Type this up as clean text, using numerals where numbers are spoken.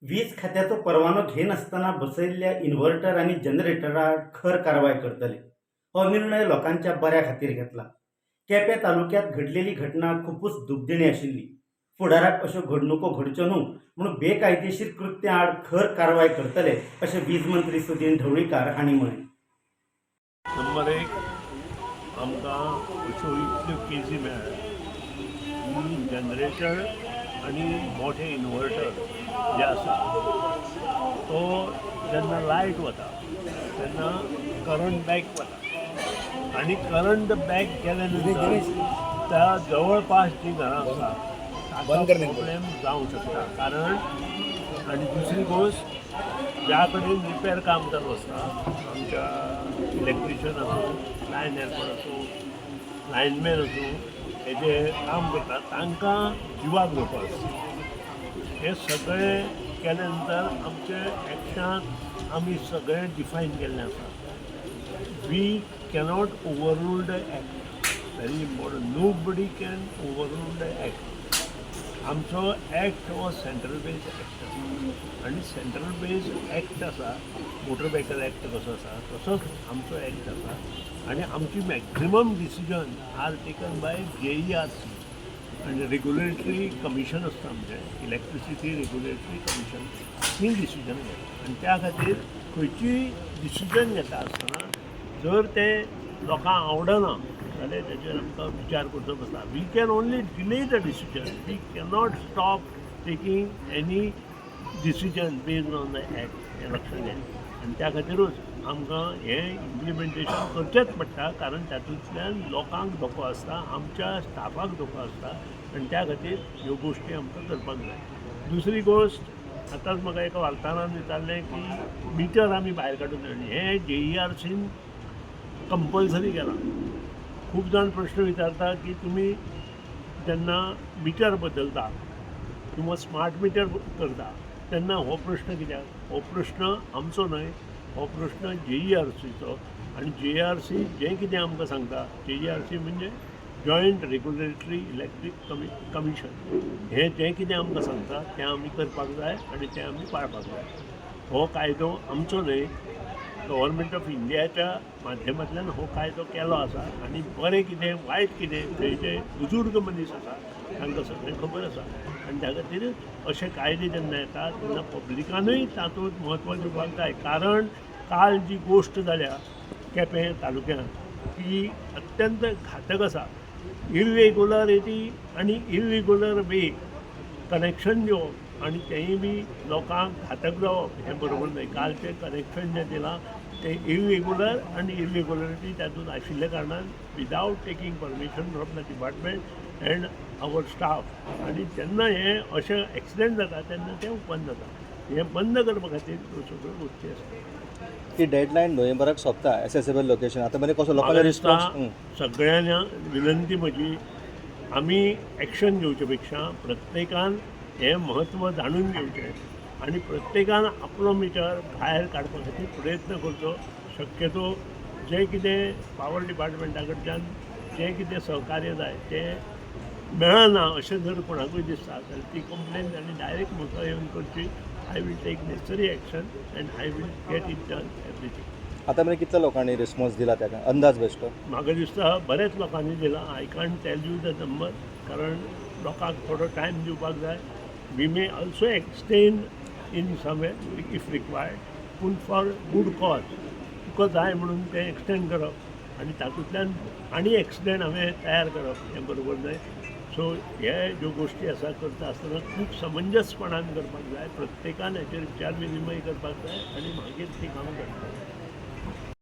वीज खात्याचो परवानो घेनासतना बसयल्ल्या इन्व्हर्टर आणि जनरेटरार खर कारवाय करतले. हो निर्णय लोकांच्या बऱ्या खातीर घेतला. केपें तालुक्यात घडलेली घटना खूपच दुखदिणी आशिल्ली. फुडाराक अश्यो घडणुको घडच्यो न्हू म्हणून बेकायदेशीर कृत्यां आड खर कारवाय करतले अशें वीज मंत्री सुदीन ढवळीकार हांणी म्हळें. नंबर एक आमकां अश्यो इतल्यो केसी मेळ्ळ्या की जनरेटर आनी मोठे इन्वर्टर जे आसा तो जेन्ना लायट वता तेन्ना करंट बॅक वता आनी करंट बॅक केल्या नंतर त्या जवळपास जी घरां आसा ताका प्रॉब्लेम जावंक शकता. कारण आनी दुसरी गोश्ट ज्या कडेन रिपेर काम चालू आसता आमच्या इलेक्ट्रिशियन असो लायन हेल्पर असो लायनमॅन असो हे जे काम करतात तांकां जिवाक धोको आसता. हे सगळें केल्या नंतर आमचे एक्शन आमी सगळें डिफायन केल्लें आसा. We cannot overrule the act. Very important. Nobody can overrule the act. आमचो एक्ट हो सेंट्रल बेज एक्ट आसा आनी सेंट्रल बेज एक्ट आसा मोटर व्हेकल एक्ट कसो आसा तसोच आमचो एक्ट आसा आनी आमची maximum decision are taken by JERC आनी रेग्युलेटरी कमिशन आसता आमचें इलेक्ट्रिसिटी रेग्युलेटरी कमिशन ती डिसिजन घेता. आनी त्या खातीर खंयचीय डिसिजन घेता आसतना जर ते लोकांक आवडना जाल्यार तेचेर आमकां विचार करचो पडटा. We can only delay the decision. We cannot stop taking any decision based on the act. हें लक्षांत घे. आनी त्या खातीरूच आमकां हें इम्प्लिमेंटेशन करचेंच पडटा. कारण तातूंतल्यान लोकांक धोको आसता, आमच्या स्टाफाक धोको आसता आनी त्या खातीर ह्यो गोश्टी आमकां करपाक जाय. दुसरी गोश्ट आतांच म्हाका एका वार्ताहरान विचारलें की मिटर आमी भायर काडून आनी हें JERCन कंपल्सरी केलां. खूब जाण प्रश्न विचारता की तुमी जेन्ना मिटर बदलता किंवा स्मार्ट मिटर करता तेन्ना हो प्रश्न कित्याक? हो प्रश्न आमचो न्हय, हो प्रश्न JERCचो. आनी JERC जें कितें आमकां सांगता, JERC म्हणजे जॉयंट रेग्युलेटरी इलेक्ट्रीक कमिशन, हें जें कितें आमकां सांगता तें आमी करपाक जाय आनी तें आमी पाळपाक जाय. हो कायदो आमचो न्हय, गव्हर्मेंट ऑफ इंडियाच्या माध्यमांतल्यान हो कायदो केलो आसा आनी बरें कितें वायट कितें थंय जे बुजुर्ग मनीस आसा तांकां सगळें खबर आसा. आनी त्या खातीर अशे कायदे जेन्ना येता तेन्ना पब्लिकानूय तातूंत म्हत्व दिवपाक जाय. कारण काल जी गोश्ट जाल्या केपें तालुक्यांत ती अत्यंत घातक आसा. इरेग्युलरिटी आनी इरेग्युलर वे कनेक्शन दिवप आनी तेंय बी लोकांक घातक जावप हें बरोबर न्हय. कालचें कनेक्शन जें दिलां तें इरेग्युलर आनी इरेग्युलरिटी तातूंत आशिल्ल्या कारणान without taking permission from the department and our staff आनी जेन्ना हें अशें एक्सिडेंट जाता तेन्ना तें बंद जाता. हें बंद करपा खातीर ह्यो सगळ्यो गोश्टी आसता. ती डेडलायन नोव्हेंबराक सोंपता एसेसेबल लोकेशन. आतां मरे कसो लोकांचो रिस्पॉन्स? सगळ्यांना विनंती म्हजी, आमी एक्शन घेवचे पेक्षा प्रत्येकान हें म्हत्व जाणून घेवचें आनी प्रत्येकान आपलो मिटर भायर काडपा खातीर प्रयत्न करचो. शक्यतो जें कितें पावर डिपार्टमेंटा कडच्यान जें कितें सहकार्य जाय तें मेळना अशें जर कोणाकूय दिसता जाल्यार ती कंप्लेन तांणी डायरेक्ट म्हाका येवन करची. I will take necessary action and I will get it done everything. आतां मेरेन कितल्या लोकांनी रिस्पॉन्स दिला ताका अंदाज बेश्टो? म्हाका दिसता बरेच लोकांनी दिला. I can't tell you the number कारण लोकांक थोडो टायम दिवपाक जाय. We may also extend in somewhere if required, पूण फॉर गूड कॉज. तुका जाय म्हणून तें एक्सटेंड करप आनी तातूंतल्यान आनी एक्सिडेंट हांवें तयार करप हें बरोबर न्हय. सो हे ज्यो गोश्टी आसा करता आसतना खूब समंजसपणान करपाक जाय. प्रत्येकान हेचेर विचार विनिमय करपाक जाय आनी मागीर ती कामां करपाक जाय.